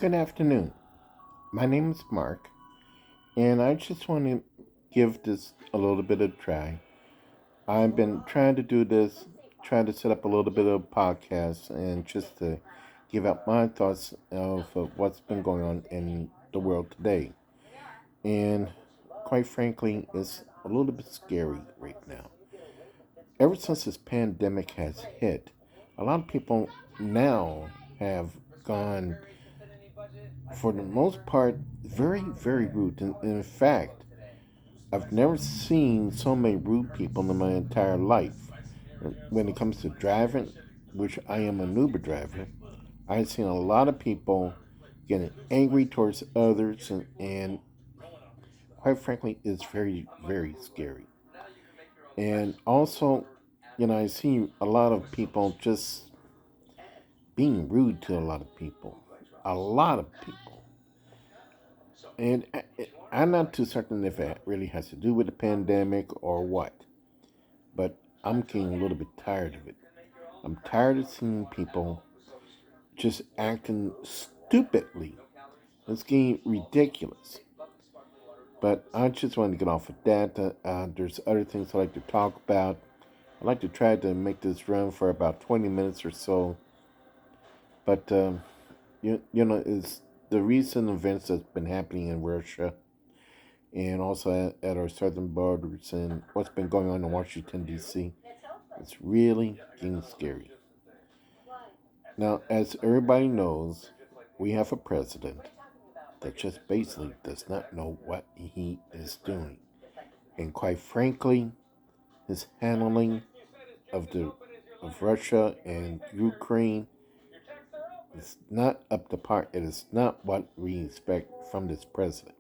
Good afternoon. My name is Mark, and I just want to give this a little bit of a try. I've been trying to do this, trying to set up a little bit of a podcast, and just to give out my thoughts of what's been going on in the world today. And quite frankly, it's a little bit scary right now. Ever since this pandemic has hit, a lot of people now have gone, for the most part, very, very rude. In fact, I've never seen so many rude people in my entire life. When it comes to driving, which I am an Uber driver, I've seen a lot of people getting angry towards others, and quite frankly, it's very, very scary. And also, I see a lot of people just being rude to a lot of people. A lot of people. And I'm not too certain if it really has to do with the pandemic or what, but I'm getting a little bit tired of it. I'm tired of seeing people just acting stupidly. It's getting ridiculous. But I just wanted to get off of that. There's other things I like to talk about. I like to try to make this run for about 20 minutes or so. But, it's the recent events that's been happening in Russia and also at our southern borders and what's been going on in Washington, D.C. It's really getting scary. Now, as everybody knows, we have a president that just basically does not know what he is doing. And quite frankly, his handling of Russia and Ukraine is not up to par. It is not what we expect from this president.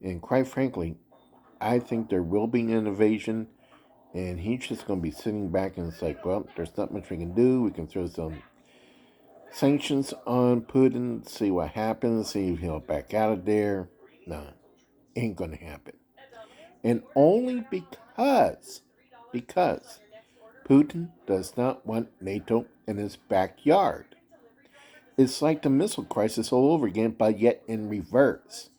And quite frankly, I think there will be an invasion, and he's just going to be sitting back and it's like, well, there's not much we can do. We can throw some sanctions on Putin, see what happens, see if he'll back out of there. No, ain't going to happen. And only because Putin does not want NATO in his backyard. It's like the missile crisis all over again, but yet in reverse.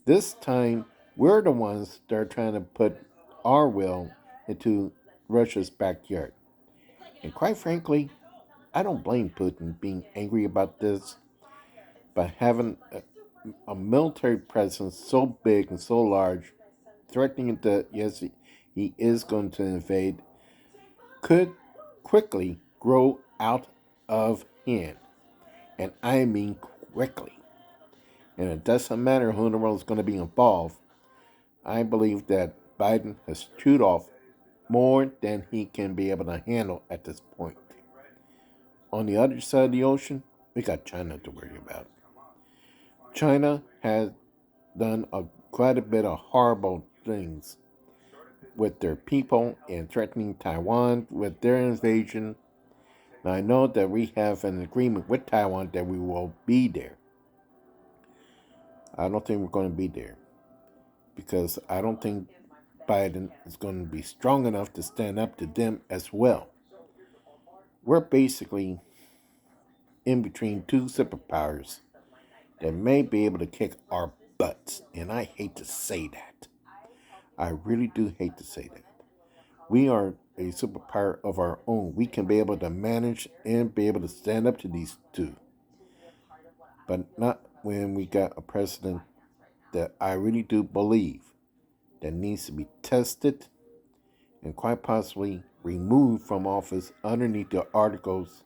This time, we're the ones that are trying to put our will into Russia's backyard. And quite frankly, I don't blame Putin being angry about this, but having a military presence so big and so large, threatening that, yes, he is going to invade, could quickly grow out of hand. And I mean quickly. And it doesn't matter who in the world is going to be involved. I believe that Biden has chewed off more than he can be able to handle at this point. On the other side of the ocean, we got China to worry about. China has done quite a bit of horrible things with their people and threatening Taiwan with their invasion. Now, I know that we have an agreement with Taiwan that we will be there. I don't think we're going to be there because I don't think Biden is going to be strong enough to stand up to them as well. We're basically in between two superpowers that may be able to kick our butts, and I hate to say that. I really do hate to say that. We are a superpower of our own. We can be able to manage and be able to stand up to these two. But not when we got a president that I really do believe that needs to be tested and quite possibly removed from office underneath the articles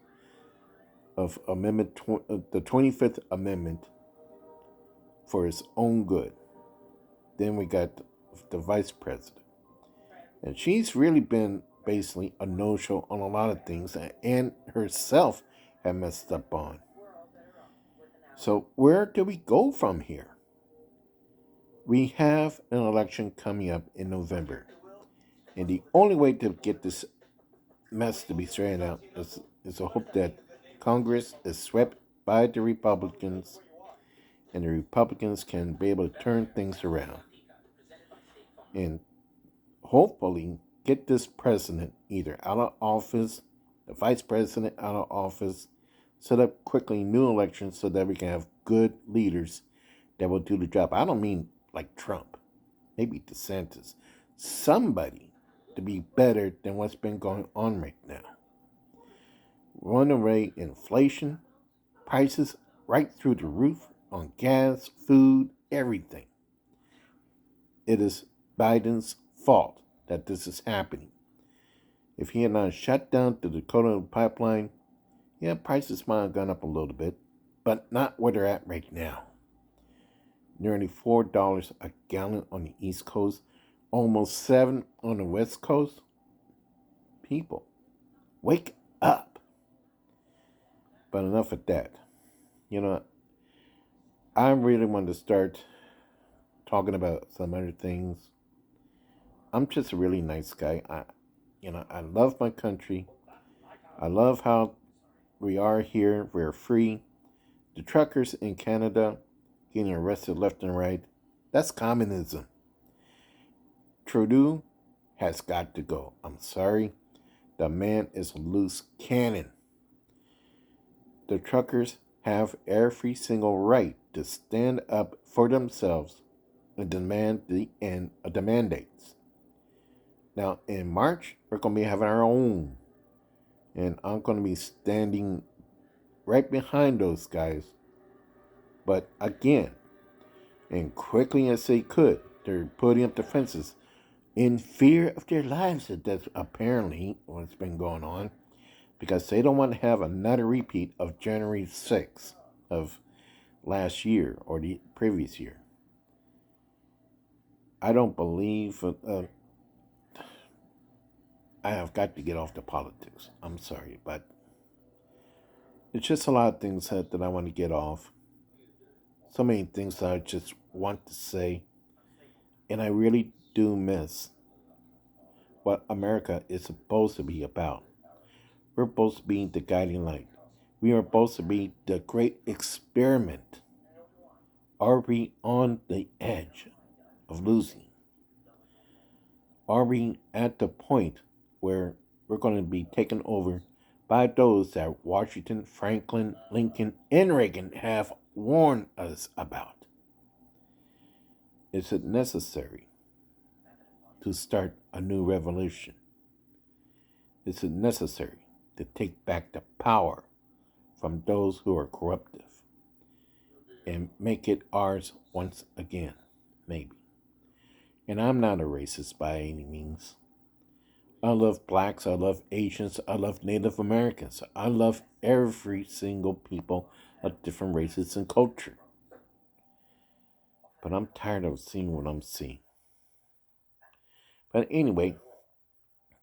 of the 25th Amendment for its own good. Then we got the vice president. And she's really been basically a no-show on a lot of things and herself had messed up on. So where do we go from here? We have an election coming up in November. And the only way to get this mess to be straightened out is to hope that Congress is swept by the Republicans and the Republicans can be able to turn things around. And hopefully get this president either out of office, the vice president out of office, set up quickly new elections so that we can have good leaders that will do the job. I don't mean like Trump, maybe DeSantis, somebody to be better than what's been going on right now. Runaway inflation, prices right through the roof on gas, food, everything. It is Biden's fault that this is happening. If he had not shut down the Dakota pipeline, yeah, prices might have gone up a little bit, but not where they're at right now. Nearly $4 a gallon on the East Coast, almost $7 on the West Coast. People, wake up. But enough of that. You know, I really want to start talking about some other things. I'm just a really nice guy. I love my country. I love how we are here. We're free. The truckers in Canada getting arrested left and right. That's communism. Trudeau has got to go. I'm sorry. The man is a loose cannon. The truckers have every single right to stand up for themselves and demand the end of the mandates. Now, in March, we're going to be having our own. And I'm going to be standing right behind those guys. But again, and quickly as they could, they're putting up defenses in fear of their lives. That's apparently what's been going on, because they don't want to have another repeat of January 6th of last year or the previous year. I don't believe I have got to get off the politics. I'm sorry, but it's just a lot of things that I want to get off. So many things that I just want to say. And I really do miss what America is supposed to be about. We're supposed to be the guiding light. We are supposed to be the great experiment. Are we on the edge of losing? Are we at the point where we're going to be taken over by those that Washington, Franklin, Lincoln, and Reagan have warned us about? Is it necessary to start a new revolution? Is it necessary to take back the power from those who are corruptive and make it ours once again? Maybe. And I'm not a racist by any means. I love blacks, I love Asians, I love Native Americans. I love every single people of different races and culture. But I'm tired of seeing what I'm seeing. But anyway,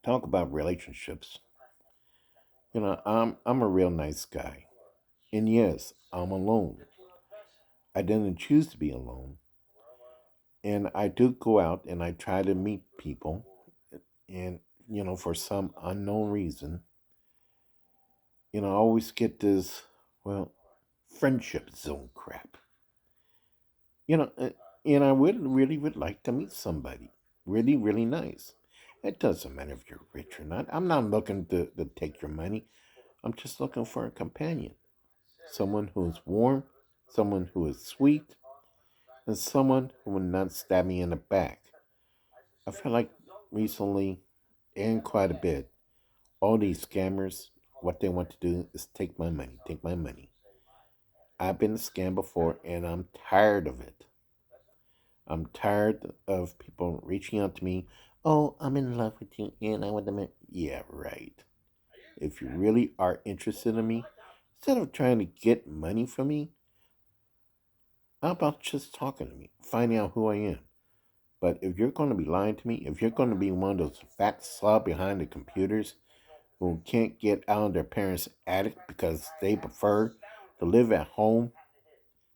talk about relationships. I'm a real nice guy. And yes, I'm alone. I didn't choose to be alone. And I do go out and I try to meet people. And, for some unknown reason, I always get this, well, friendship zone crap. You know, uh, and I would like to meet somebody really, really nice. It doesn't matter if you're rich or not. I'm not looking to take your money. I'm just looking for a companion. Someone who is warm, someone who is sweet, and someone who will not stab me in the back. I feel like recently, and quite a bit, all these scammers, what they want to do is take my money, take my money. I've been scammed before and I'm tired of it. I'm tired of people reaching out to me. Oh, I'm in love with you and I want to meet. Yeah, right. If you really are interested in me, instead of trying to get money from me, how about just talking to me, finding out who I am? But if you're going to be lying to me, if you're going to be one of those fat slob behind the computers who can't get out of their parents' attic because they prefer to live at home,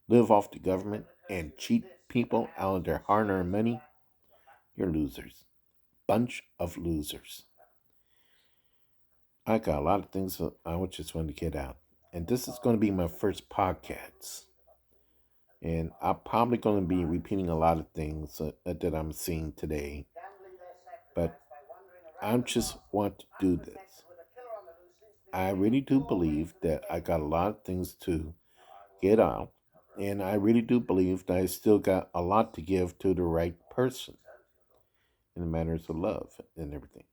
live off the government, and cheat people out of their hard earned money, you're losers. Bunch of losers. I got a lot of things that I just want to get out. And this is going to be my first podcast. And I'm probably going to be repeating a lot of things that I'm seeing today. But I just want to do this. I really do believe that I got a lot of things to get out, and I really do believe that I still got a lot to give to the right person in the matters of love and everything.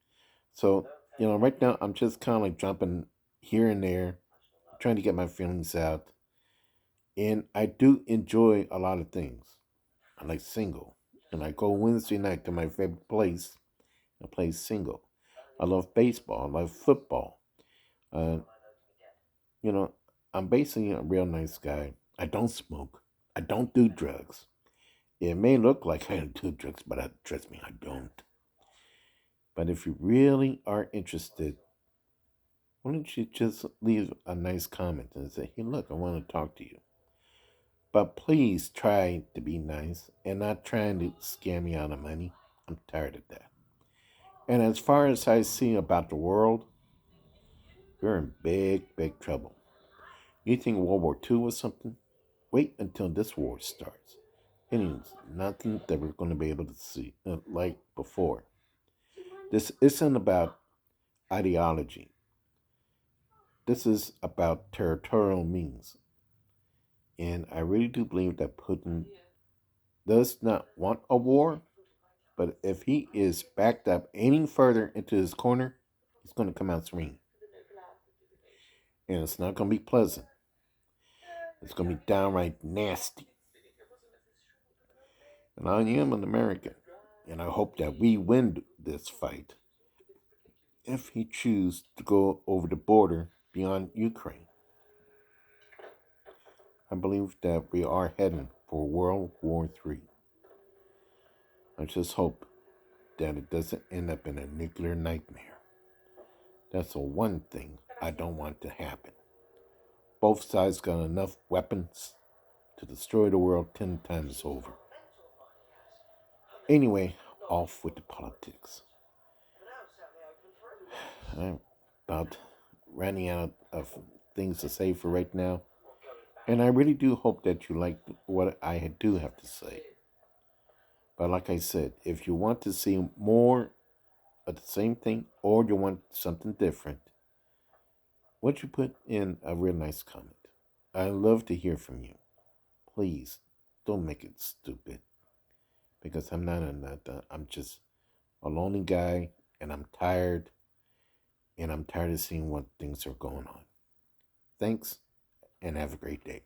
So, right now I'm just kind of like jumping here and there, trying to get my feelings out, and I do enjoy a lot of things. I like single, and I go Wednesday night to my favorite place and play single. I love baseball. I love football. Uh, you know, I'm basically a real nice guy. I don't smoke. I don't do drugs. It may look like I do drugs, but trust me, I don't. But if you really are interested, why don't you just leave a nice comment and say, hey, look, I want to talk to you. But please try to be nice and not trying to scam me out of money. I'm tired of that. And as far as I see about the world, you're in big, big trouble. You think World War II was something? Wait until this war starts. It means nothing that we're going to be able to see like before. This isn't about ideology. This is about territorial means. And I really do believe that Putin does not want a war, but if he is backed up any further into his corner, he's going to come out swinging. And it's not going to be pleasant. It's going to be downright nasty. And I am an American. And I hope that we win this fight if he chooses to go over the border beyond Ukraine. I believe that we are heading for World War III. I just hope that it doesn't end up in a nuclear nightmare. That's the one thing I don't want to happen. Both sides got enough weapons to destroy the world 10 times over. Anyway, off with the politics. I'm about running out of things to say for right now. And I really do hope that you like what I do have to say. But like I said, if you want to see more of the same thing or you want something different, would you put in a real nice comment? I love to hear from you. Please don't make it stupid because I'm not a nut. I'm just a lonely guy and I'm tired of seeing what things are going on. Thanks and have a great day.